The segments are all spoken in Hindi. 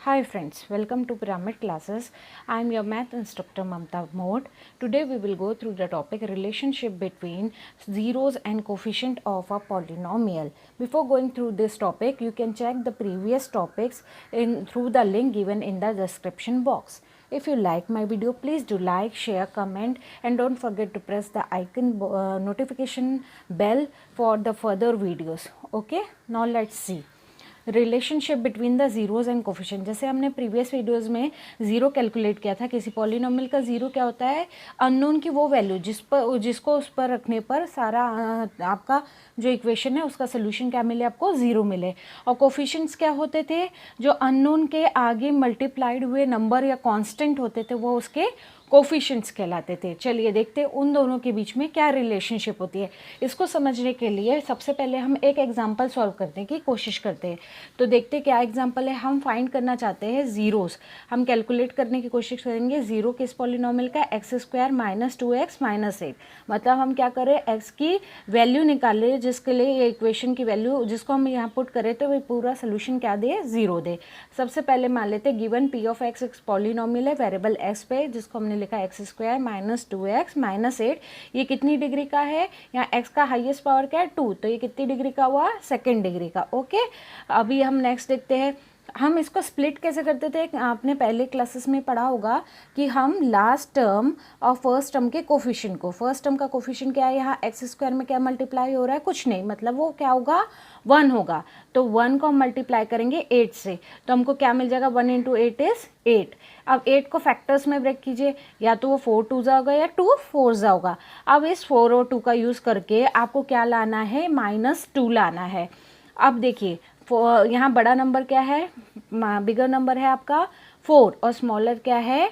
Hi friends, welcome to Pyramid Classes. I am your math instructor Mamta Mode. Today we will go through the topic relationship between zeros and coefficient of a polynomial. Before going through this topic, you can check the previous topics through the link given in the description box. If you like my video, please do like, share, comment and don't forget to press the icon notification bell for the further videos. Okay, now let's see. Relationship between the zeros and coefficient, जैसे हमने प्रीवियस वीडियोस में ज़ीरो कैलकुलेट किया था किसी पॉलिनोमियल का। ज़ीरो क्या होता है? अननोन की वो वैल्यू जिसको उस पर रखने पर सारा आपका जो इक्वेशन है उसका सोल्यूशन क्या मिले, आपको ज़ीरो मिले। और कोफिशिएंट्स क्या होते थे? जो अननोन के आगे मल्टीप्लाइड हुए नंबर या कांस्टेंट होते थे वो उसके कोफिशिएंट्स कहलाते थे। चलिए देखते हैं उन दोनों के बीच में क्या रिलेशनशिप होती है। इसको समझने के लिए सबसे पहले हम एक एग्जांपल सॉल्व करने की कोशिश करते हैं। तो देखते क्या एग्जांपल है। हम फाइंड करना चाहते हैं ज़ीरोज़। हम कैलकुलेट करने की कोशिश करेंगे ज़ीरो किस पॉलिनोमियल का, x square minus 2x minus 8। मतलब हम क्या करें, एक्स की वैल्यू निकाले जिसके लिए ये इक्वेशन की वैल्यू जिसको हम यहाँ पुट करें तो वही पूरा सोल्यूशन क्या दे, ज़ीरो दे। सबसे पहले मान लेते हैं गिवन पी ऑफ एक्स एक पॉलिनोमियल है वेरिएबल एक्स पे, जिसको हमने लिखा x square minus 2x minus 8। ये कितनी डिग्री का है? यहाँ x का हाईएस्ट पावर क्या है, 2, तो ये कितनी डिग्री का हुआ, सेकेंड डिग्री का। ओके, अभी हम नेक्स्ट देखते हैं। हम इसको स्प्लिट कैसे करते थे, आपने पहले क्लासेस में पढ़ा होगा कि हम लास्ट टर्म और फर्स्ट टर्म के कोफिशिएंट को, फर्स्ट टर्म का कोफिशिएंट क्या है, यहाँ एक्स स्क्वायर में क्या मल्टीप्लाई हो रहा है, कुछ नहीं, मतलब वो क्या होगा, 1 होगा। तो 1 को हम मल्टीप्लाई करेंगे 8 से, तो हमको क्या मिल जाएगा, 1 इंटू 8 इज 8। अब 8 को फैक्टर्स में ब्रेक कीजिए, या तो वो 4 2 होगा या 2 4 होगा। अब इस 4 और 2 का यूज़ करके आपको क्या लाना है, -2 लाना है। अब देखिए यहाँ बड़ा नंबर क्या है, बिगर नंबर है आपका 4 और स्मॉलर क्या है,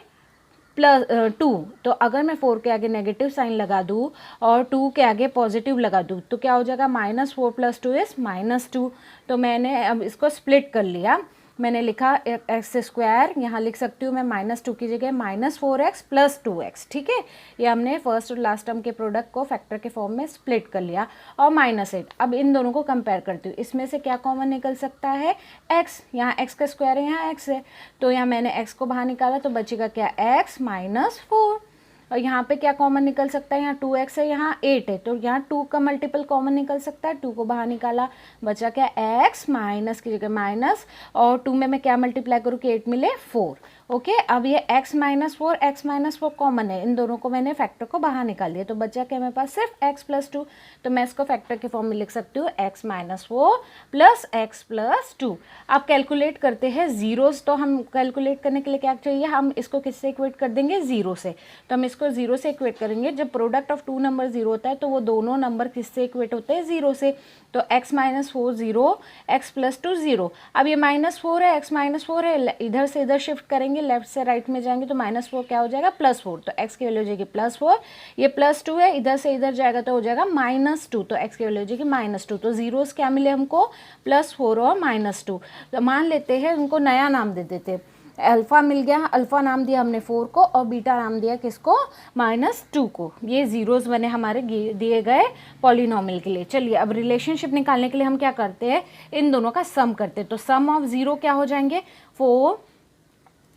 +2। तो अगर मैं 4 के आगे नेगेटिव साइन लगा दूँ और 2 के आगे पॉजिटिव लगा दूँ तो क्या हो जाएगा, -4 + 2 इज -2। तो मैंने अब इसको स्प्लिट कर लिया। मैंने लिखा एक्स स्क्वायर, यहाँ लिख सकती हूँ मैं -2 की जगह -4x + 2x। ठीक है, ये हमने फर्स्ट और लास्ट टर्म के प्रोडक्ट को फैक्टर के फॉर्म में स्प्लिट कर लिया। और -8, अब इन दोनों को कंपेयर करती हूँ। इसमें से क्या कॉमन निकल सकता है, x। यहाँ x का स्क्वायर है, यहाँ x है, तो यहाँ मैंने x को बाहर निकाला तो बचेगा क्या, x -4। और यहाँ पे क्या कॉमन निकल सकता है, यहाँ 2x है, यहाँ 8 है, तो यहाँ 2 का मल्टीपल कॉमन निकल सकता है। 2 को बाहर निकाला, बचा क्या, x माइनस की जगह माइनस, और 2 में मैं क्या मल्टीप्लाई करूँ कि 8 मिले 4। ओके, अब ये x -4 कॉमन है, इन दोनों को मैंने फैक्टर को बाहर निकाल लिया, तो बचा क्या मेरे पास, सिर्फ x + 2। तो मैं इसको फैक्टर के फॉर्म में लिख सकती हूँ x -4 + x + 2। अब कैलकुलेट करते हैं ज़ीरोज़। तो हम कैलकुलेट करने के लिए क्या चाहिए, हम इसको किससे इक्वेट कर देंगे, ज़ीरो से। तो हम इसको ज़ीरो से इक्वेट करेंगे। जब प्रोडक्ट ऑफ 2 नंबर ज़ीरो होता है तो वो दोनों नंबर किससे इक्वेट होते हैं, ज़ीरो से। तो x -4 0, x + 2 0। अब ये -4 है, x -4 है, इधर से इधर शिफ्ट करेंगे, लेफ्ट से राइट में जाएंगे तो -4 क्या हो जाएगा, +4। तो x की वैल्यू हो जाएगी +4। ये +2 है, इधर से इधर जाएगा तो हो जाएगा -2, तो x की वैल्यू हो जाएगी -2। तो ज़ीरोज़ क्या मिले हमको, +4 और -2। तो मान लेते हैं उनको नया नाम दे देते हैं। अल्फ़ा मिल गया, अल्फ़ा नाम दिया हमने 4 को, और बीटा नाम दिया किसको, -2 को। ये ज़ीरोज़ बने हमारे दिए गए पॉलिनोमियल के लिए। चलिए अब रिलेशनशिप निकालने के लिए हम क्या करते हैं, इन दोनों का सम करते हैं। तो सम ऑफ ज़ीरो क्या हो जाएंगे, 4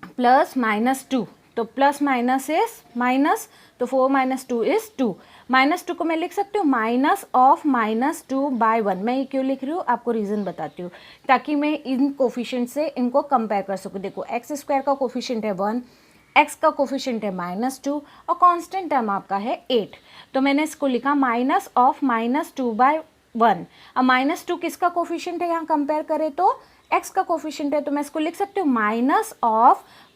+ -2, तो प्लस माइनस इज माइनस, तो 4 - 2 इज 2। -2 को मैं लिख सकती हूँ -2/1। मैं ये क्यों लिख रही हूँ, आपको रीज़न बताती हूँ, ताकि मैं इन कोफिशिएंट से इनको कंपेयर कर सकूँ। देखो एक्स स्क्वायर का कोफिशिएंट है 1, x का कोफिशिएंट है -2 और कांस्टेंट टर्म आपका है 8। तो मैंने इसको लिखा -2/1। अब -2 किसका कोफिशिएंट है, यहाँ कंपेयर करें तो x का कोफिशिएंट है, तो मैं इसको लिख सकती हूँ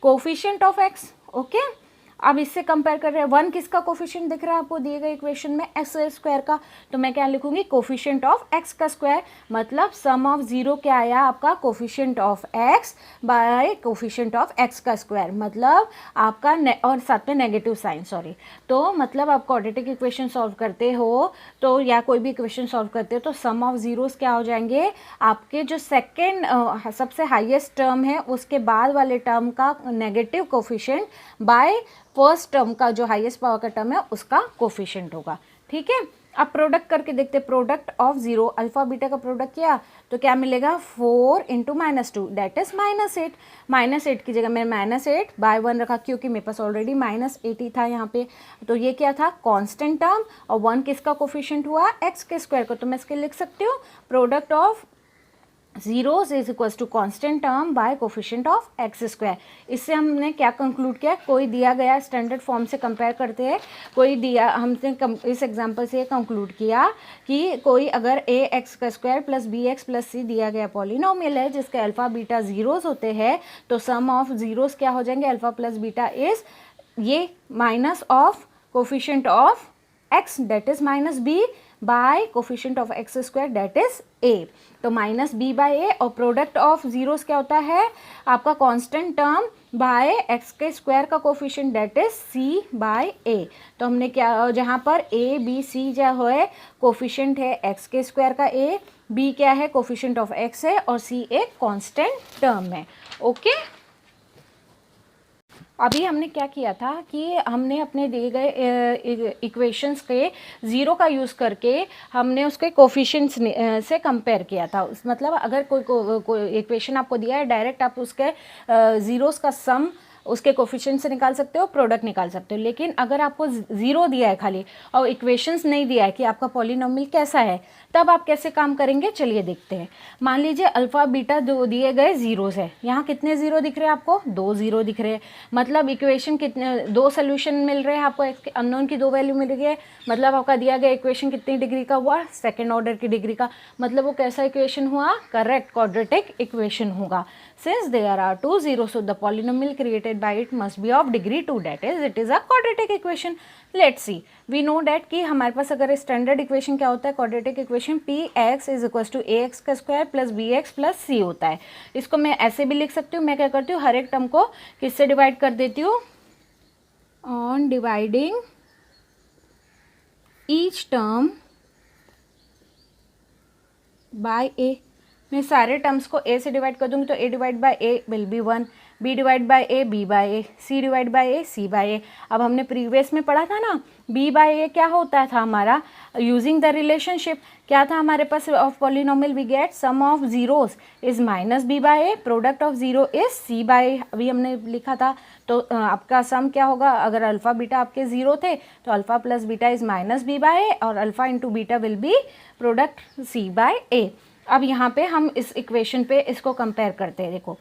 -कोफिशिएंट ऑफ x। ओके, अब इससे कंपेयर कर रहे हैं, 1 किसका कोफिशिएंट दिख रहा है आपको दिए गए इक्वेशन में, एक्स स्क्वायर का। तो मैं क्या लिखूंगी, कोफिशिएंट ऑफ एक्स का स्क्वायर। मतलब सम ऑफ ज़ीरो क्या आया आपका, coefficient of x bye coefficient of x का स्क्वायर। मतलब आपका और साथ में नेगेटिव साइन, सॉरी। तो मतलब आप क्वाड्रेटिक इक्वेशन सॉल्व करते हो तो, या कोई भी इक्वेशन सॉल्व करते हो तो सम ऑफ ज़ीरोज़ क्या हो जाएंगे, आपके जो सेकेंड सबसे हाइएस्ट टर्म है उसके बाद वाले टर्म का negative coefficient by first term का जो हाईएस्ट पावर का टर्म है उसका कोफिशिएंट होगा। ठीक है, अब प्रोडक्ट करके देखते, product of zero, alpha beta का प्रोडक्ट किया तो क्या मिलेगा 4 इंटू -2 दैट इज -8। -8 की जगह मैंने -8/1 रखा क्योंकि मेरे पास ऑलरेडी -8 ही था यहाँ पे। तो ये क्या था कांस्टेंट टर्म, और 1 किसका कोफिशिएंट हुआ x के स्क्वायर को। तो मैं इसके लिख सकती हूँ product of zeros is equals to constant term by coefficient of x square. इससे हमने क्या कंक्लूड किया, कोई दिया गया स्टैंडर्ड फॉर्म से कंपेयर करते हैं, कोई दिया हमने इस एग्जांपल से ये कंक्लूड किया कि कोई अगर ए एक्स का square plus b x plus c दिया गया पॉलिनोमियल है जिसके अल्फा बीटा जीरोस होते हैं, तो सम ऑफ जीरोस क्या हो जाएंगे, अल्फा प्लस बीटा इज ये minus of coefficient of x that is -b by coefficient of x square that is a। तो -b बाय a, और प्रोडक्ट ऑफ जीरोस क्या होता है आपका कांस्टेंट टर्म बाय एक्स के स्क्वायर का coefficient that is c by a। तो हमने क्या, जहाँ पर a b c जो है कोफिशिएंट है एक्स के स्क्वायर का a, b क्या है कोफिशिएंट ऑफ x है, और c एक कांस्टेंट टर्म है। ओके अभी हमने क्या किया था कि हमने अपने दिए गए इक्वेशंस के ज़ीरो का यूज़ करके हमने उसके कोफिशिएंट्स से कंपेयर किया था। मतलब अगर कोई इक्वेशन आपको दिया है, डायरेक्ट आप उसके ज़ीरोस का सम उसके कोफिशिएंट से निकाल सकते हो, प्रोडक्ट निकाल सकते हो। लेकिन अगर आपको ज़ीरो दिया है खाली और इक्वेशंस नहीं दिया है कि आपका पॉलिनोमियल कैसा है, तब आप कैसे काम करेंगे चलिए देखते हैं। मान लीजिए अल्फ़ा बीटा दो दिए गए ज़ीरोज़ है, यहाँ कितने ज़ीरो दिख रहे हैं आपको, 2 ज़ीरो दिख रहे हैं। मतलब इक्वेशन कितने, 2 सोल्यूशन मिल रहे हैं आपको, अननोन की 2 वैल्यू मिल रही है। मतलब आपका दिया गया इक्वेशन कितनी डिग्री का हुआ, सेकेंड ऑर्डर की डिग्री का। मतलब वो कैसा इक्वेशन हुआ, करेक्ट क्वाड्रेटिक इक्वेशन होगा। Since there are 2 zeros, so the polynomial created by it must be of degree 2, that is it is a quadratic equation. Let's see, we know that कि हमारे पास अगर स्टैंडर्ड इक्वेशन क्या होता है, quadratic equation px is equal to ax का square plus bx plus c होता है। इसको मैं ऐसे भी लिख सकती हूँ, मैं क्या करती हूँ हर एक टर्म को किससे डिवाइड कर देती हूँ, on dividing each term by a। मैं सारे टर्म्स को a से डिवाइड कर दूंगी तो a divide by a will be 1, b divide by a b by a, c divide by a c by a। अब हमने प्रीवियस में पढ़ा था ना b बाय a क्या होता था हमारा, यूजिंग द रिलेशनशिप क्या था हमारे पास of polynomial, we get sum of zeros is -b by a, product of zero is c by a, अभी हमने लिखा था। तो आपका सम क्या होगा, अगर अल्फ़ा बीटा आपके ज़ीरो थे तो alpha plus beta is -b by a, और alpha into beta will be product c by a। अब यहाँ पे हम इस इक्वेशन पे इसको कंपेयर करते हैं। देखो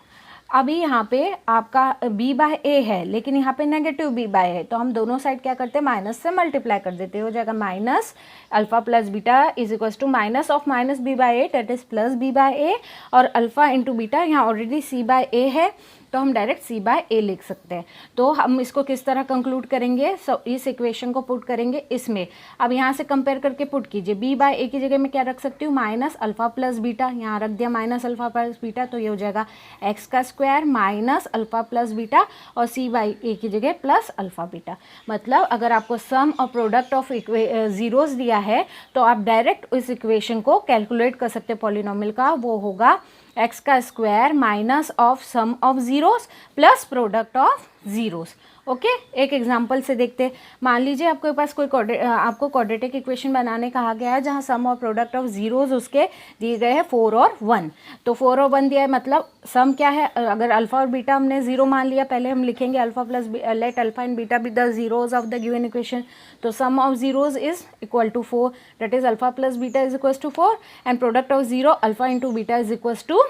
अभी यहाँ पे आपका b बाय a है, लेकिन यहाँ पे नेगेटिव b बाय है, तो हम दोनों साइड क्या करते हैं, माइनस से मल्टीप्लाई कर देते हैं। हो जाएगा minus alpha plus beta is equal to minus of -b by a that is plus b by a, और अल्फ़ा इंटू बीटा यहाँ ऑलरेडी c बाय a है तो हम डायरेक्ट c बाय a लिख सकते हैं। तो हम इसको किस तरह कंक्लूड करेंगे, इस इक्वेशन को पुट करेंगे इसमें। अब यहाँ से कंपेयर करके पुट कीजिए, b बाय a की जगह मैं क्या रख सकती हूँ, माइनस अल्फ़ा प्लस बीटा, यहाँ रख दिया माइनस अल्फ़ा प्लस बीटा, तो ये हो जाएगा x का square minus alpha plus beta, और c बाय a की जगह प्लस अल्फ़ा बीटा। मतलब अगर आपको सम और प्रोडक्ट ऑफ जीरोस दिया है तो आप डायरेक्ट इस इक्वेशन को कैलकुलेट कर सकते हैं पॉलिनोमियल का, वो होगा एक्स का square minus of sum of zeros plus product of zeros. Okay एक एग्जांपल से देखते हैं। मान लीजिए आपके पास कोई आपको क्वाड्रेटिक इक्वेशन बनाने कहा गया है जहां सम और प्रोडक्ट ऑफ जीरोस उसके दिए गए हैं 4 और 1। तो 4 और 1 दिया है, मतलब सम क्या है, अगर अल्फ़ा और बीटा हमने जीरो मान लिया, पहले हम लिखेंगे alpha plus let alpha and beta be the zeros of the given equation. तो sum of zeros is equal to 4, that is alpha plus beta is equal to 4, and product of zero alpha into beta is equal to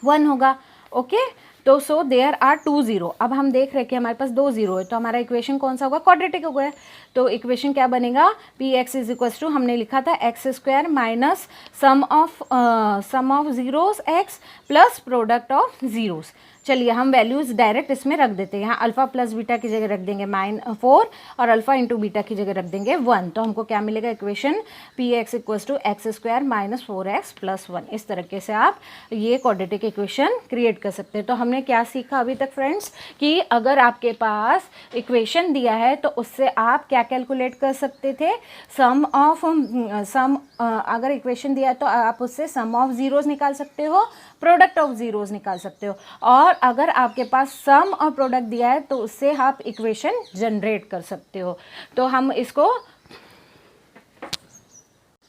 1 होगा। ओके तो सो देयर आर 2 जीरो। अब हम देख रहे हैं कि हमारे पास 2 जीरो है, तो हमारा इक्वेशन कौन सा होगा, क्वाड्रेटिक हो गया। तो इक्वेशन क्या बनेगा, p x is equal to, हमने लिखा था x square minus sum of zeros x plus product of zeros. चलिए हम वैल्यूज़ डायरेक्ट इसमें रख देते हैं। यहाँ अल्फ़ा प्लस बीटा की जगह रख देंगे -4 और अल्फ़ा इंटू बीटा की जगह रख देंगे 1। तो हमको क्या मिलेगा, equation p x equals to x square minus 4x plus 1। इस तरीके से आप ये क्वाड्रेटिक इक्वेशन क्रिएट कर सकते हैं। तो हमने क्या सीखा अभी तक फ्रेंड्स, कि अगर आपके पास इक्वेशन दिया है तो उससे आप क्या कैलकुलेट कर सकते थे, अगर इक्वेशन दिया है तो आप उससे सम ऑफ जीरोस निकाल सकते हो, प्रोडक्ट ऑफ जीरोस निकाल सकते हो, और अगर आपके पास सम और प्रोडक्ट दिया है तो उससे आप इक्वेशन जनरेट कर सकते हो। तो हम इसको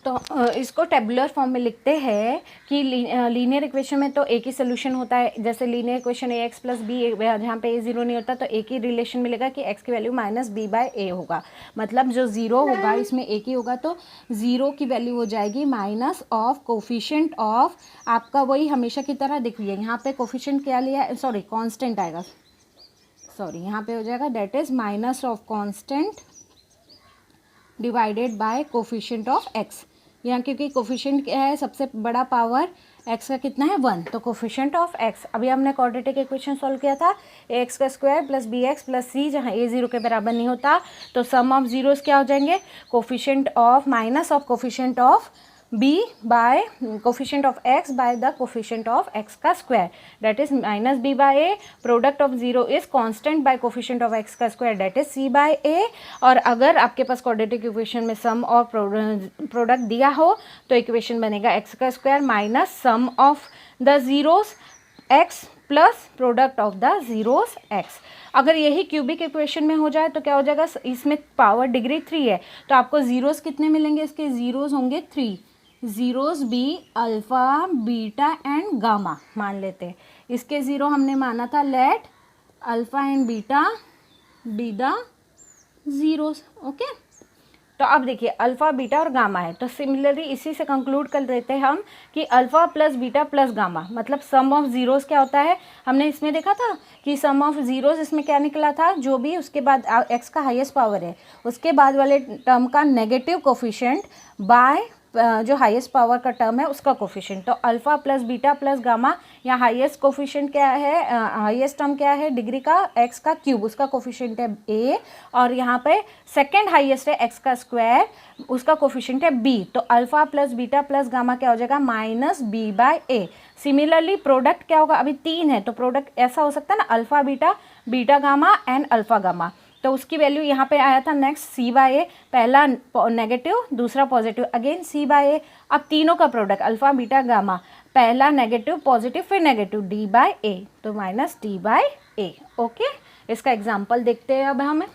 तो इसको टेबुलर फॉर्म में लिखते हैं कि लीनियर इक्वेशन में तो एक ही सोल्यूशन होता है, जैसे लीनियर इक्वेशन ए एक्स प्लस बी, जहाँ पे ए ज़ीरो नहीं होता तो एक ही रिलेशन मिलेगा कि एक्स की वैल्यू माइनस बी बाय ए होगा, मतलब जो ज़ीरो होगा इसमें एक ही होगा, तो ज़ीरो की वैल्यू हो जाएगी माइनस ऑफ कोफिशिएंट ऑफ आपका वही हमेशा की तरह। देखिए यहाँ पे कोफिशिएंट क्या लिया है, सॉरी कांस्टेंट आएगा, सॉरी यहाँ पे हो जाएगा that is minus of constant divided by coefficient of x. यहाँ क्योंकि कोफिशिएंट क्या है, सबसे बड़ा पावर एक्स का कितना है 1, तो कोफिशिएंट ऑफ एक्स। अभी हमने क्वाड्रेटिक इक्वेशन सॉल्व किया था ए एक्स का square plus b x plus c, जहाँ ए ज़ीरो के बराबर नहीं होता तो सम ऑफ ज़ीरोज़ क्या हो जाएंगे, coefficient of minus of coefficient of b by coefficient of x by the coefficient of x का square, that is minus b by a, product of zero is constant by coefficient of x का square, that is c by a। और अगर आपके पास quadratic equation में sum और product दिया हो तो equation बनेगा x का square minus sum of the zeros x plus product of the zeros x। अगर यही क्यूबिक इक्वेशन में हो जाए तो क्या हो जाएगा, इसमें पावर डिग्री 3 है तो आपको जीरोस कितने मिलेंगे, इसके जीरोस होंगे 3, zeros be alpha beta and gamma मान लेते हैं। इसके ज़ीरो हमने माना था let alpha and beta be the zeros, okay. तो अब देखिए अल्फ़ा बीटा और गामा है, तो सिमिलरली इसी से कंक्लूड कर देते हैं हम कि alpha plus beta plus gamma मतलब सम ऑफ ज़ीरोज़ क्या होता है। हमने इसमें देखा था कि सम ऑफ ज़ीरोज़ इसमें क्या निकला था, जो भी उसके बाद एक्स का हाईएस्ट पावर है उसके बाद वाले टर्म का नेगेटिव कोफिशिएंट बाय जो हाईएस्ट पावर का टर्म है उसका कोफिशिएंट। तो alpha plus beta plus gamma, यहाँ हाईएस्ट कोफिशिएंट क्या है, हाईएस्ट टर्म क्या है डिग्री का, एक्स का क्यूब, उसका कोफिशिएंट है ए, और यहाँ पे सेकंड हाईएस्ट है एक्स का स्क्वायर, उसका कोफिशिएंट है बी। तो alpha plus beta plus gamma क्या हो जाएगा, माइनस बी बाय ए। सिमिलरली प्रोडक्ट क्या होगा, अभी 3 है तो प्रोडक्ट ऐसा हो सकता है ना, alpha beta, beta gamma and alpha gamma, तो उसकी वैल्यू यहाँ पे आया था नेक्स्ट सी बाय ए, पहला नेगेटिव दूसरा पॉजिटिव, अगेन सी बाय ए। अब तीनों का प्रोडक्ट अल्फ़ा बीटा गामा, पहला नेगेटिव पॉजिटिव फिर नेगेटिव, डी बाय ए, तो माइनस डी बाय ए, ओके। इसका एग्जाम्पल देखते हैं अब हमें।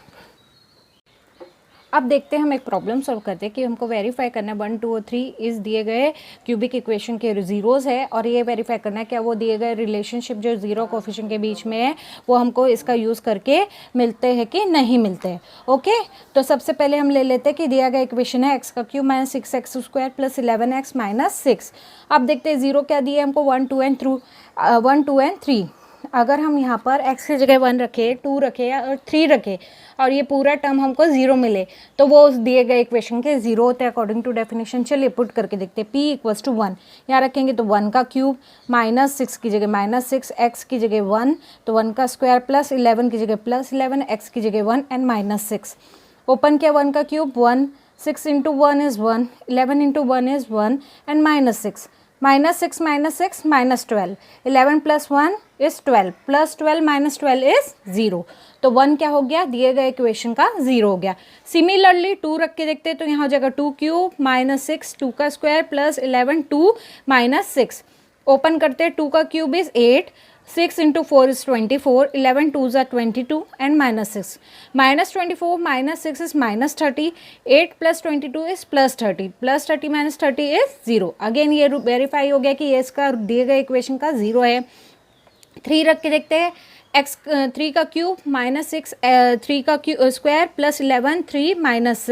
अब देखते हैं हम एक प्रॉब्लम सॉल्व करते हैं कि हमको वेरीफाई करना है 1 2 और 3 इस दिए गए क्यूबिक इक्वेशन के ज़ीरोज़ है, और ये वेरीफाई करना है क्या वो दिए गए रिलेशनशिप जो ज़ीरो कोफिशिएंट के बीच में है वो हमको इसका यूज़ करके मिलते हैं कि नहीं मिलते हैं, ओके। तो सबसे पहले हम ले लेते हैं कि दिया गया इक्वेशन है एक्स का cube minus 6x square plus 11x minus 6। अब देखते हैं ज़ीरो क्या दिए हमको, 1 2 एंड 3। अगर हम यहाँ पर x की जगह 1 रखें, 2 रखें और 3 रखें और ये पूरा टर्म हमको 0 मिले तो वो उस दिए गए इक्वेशन के 0 होते हैं अकॉर्डिंग टू डेफिनेशन। चलिए पुट करके देखते हैं, p इक्वल्स टू 1 यहाँ रखेंगे तो 1 का क्यूब माइनस 6 की जगह माइनस 6, x की जगह 1 तो 1 का स्क्वायर प्लस 11 की जगह प्लस 11, x की जगह 1 एंड माइनस 6। ओपन किया 1 का cube 1, 6 into 1 is 1, 11 into 1 is 1 and minus 6, minus 6 minus 12, 11 plus 1 is 12, plus 12 minus 12 is 0। तो 1 क्या हो गया, दिए गए इक्वेशन का 0 हो गया। सिमिलरली 2 रख के देखते हैं तो यहाँ हो जाएगा 2 क्यूब माइनस 6, 2 का स्क्वायर प्लस 11, 2 माइनस 6। ओपन करते हैं 2 का cube is 8, 6 into 4 is 24, 11 2s are 22 and minus 6. Minus 24 minus 6 is minus 30, 8 plus 22 is plus 30, plus 30 minus 30 is 0. Again ये वेरीफाई हो गया कि ये इसका दिए गए इक्वेशन का 0 है। 3 रख के देखते हैं, x 3 का क्यूब माइनस 6, 3 का स्क्वायर प्लस 11, 3 माइनस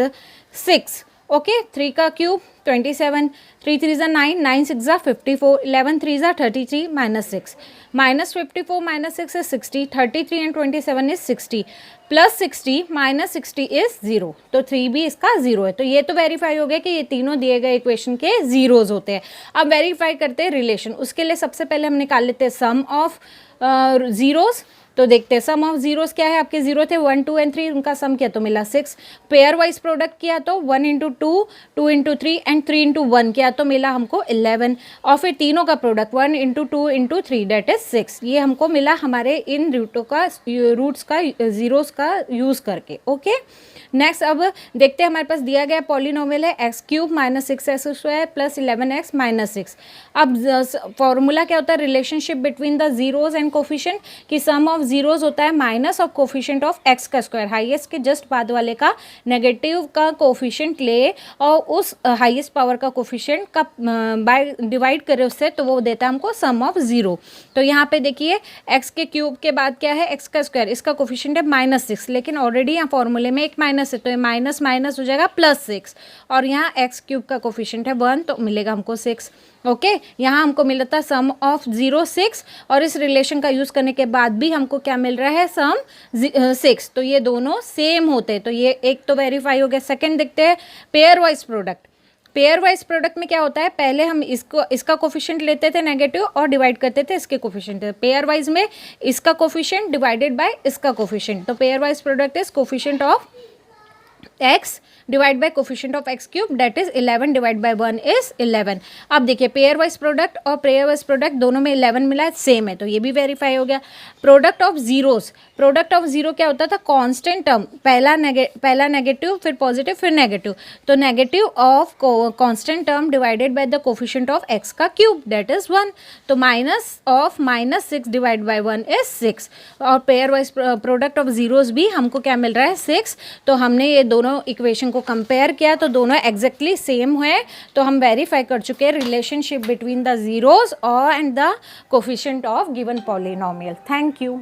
6, ओके। 3 का क्यूब 27, 3 3 ज़ा 9, 9 6 ज़ा 54, 11 3 ज़ा 33 minus 6, minus 54 minus 6 is 60, 33 and 27 is 60, plus 60 minus 60 is 0, तो 3 भी इसका 0 है। तो ये तो वेरीफाई हो गया कि ये तीनों दिए गए इक्वेशन के जीरोज़ होते हैं। अब वेरीफाई करते हैं रिलेशन, उसके लिए सबसे पहले हम निकाल लेते हैं सम ऑफ ज़ीरोज़। तो देखते हैं सम ऑफ जीरोस क्या है, आपके 0 थे 1 2 एंड 3, उनका सम किया तो मिला 6। पेयर वाइज प्रोडक्ट किया तो 1 इंटू 2, 2 इंटू 3 एंड 3 इंटू 1 किया तो मिला हमको 11। और फिर तीनों का product 1 into 2 into 3 that is 6, ये हमको मिला हमारे इन रूट्स का जीरोस का यूज़ करके, ओके। नेक्स्ट अब देखते हैं, हमारे पास दिया गया पॉलिनोमियल है x cube minus 6x square plus 11x minus 6। अब फॉर्मूला क्या होता है, relationship between the zeros and coefficient, कि सम ऑफ जीरोज होता है minus of coefficient of x का स्क्वायर, हाईएस्ट के जस्ट बाद वाले का नेगेटिव का कोफिशिएंट ले और उस हाईएस्ट पावर का कोफिशिएंट का बाय डिवाइड करे उससे, तो वो देता है हमको सम ऑफ जीरो। तो यहाँ पे देखिए एक्स के क्यूब के बाद क्या है, एक्स का स्क्वायर, इसका कोफिशिएंट है -6, लेकिन ऑलरेडी यहाँ फॉर्मूले में एक माइनस है तो ये माइनस माइनस हो जाएगा +6, और यहाँ एक्स क्यूब का कोफिशिएंट है 1 तो मिलेगा हमको 6। ओके, यहाँ हमको मिला था सम ऑफ 0 6, और इस रिलेशन का यूज़ करने के बाद भी हमको क्या मिल रहा है, सम 6, तो ये दोनों सेम होते हैं, तो ये एक तो वेरीफाई हो गया। सेकंड देखते हैं pair wise product. Pair wise product में क्या होता है, पहले हम इसका कोफिशिएंट लेते थे नेगेटिव और डिवाइड करते थे इसके कोफिशिएंट। पेयर वाइज में इसका कोफिशिएंट डिवाइडेड बाय इसका कोफिशिएंट, तो pair wise product is coefficient of x divide by coefficient of x cube, that is 11 divide by 1 is 11। अब देखिए पेयर वाइज प्रोडक्ट और पेयर वाइज प्रोडक्ट दोनों में 11 मिला है, सेम है, तो ये भी वेरीफाई हो गया। Product of zeros, product of zero क्या होता था, कांस्टेंट टर्म, पहला नेगेटिव फिर पॉजिटिव फिर नेगेटिव, तो negative of constant term divided by the coefficient of x का क्यूब, दैट इज 1, तो minus of -6 divide by 1 is 6। और pair wise product of zeros भी हमको क्या मिल रहा है, 6, तो हमने ये दोनों इक्वेशन को कंपेयर किया तो दोनों एग्जैक्टली सेम हुए, तो हम वेरीफाई कर चुके हैं रिलेशनशिप बिटवीन द जीरोस और and the coefficient of given polynomial. Thank you.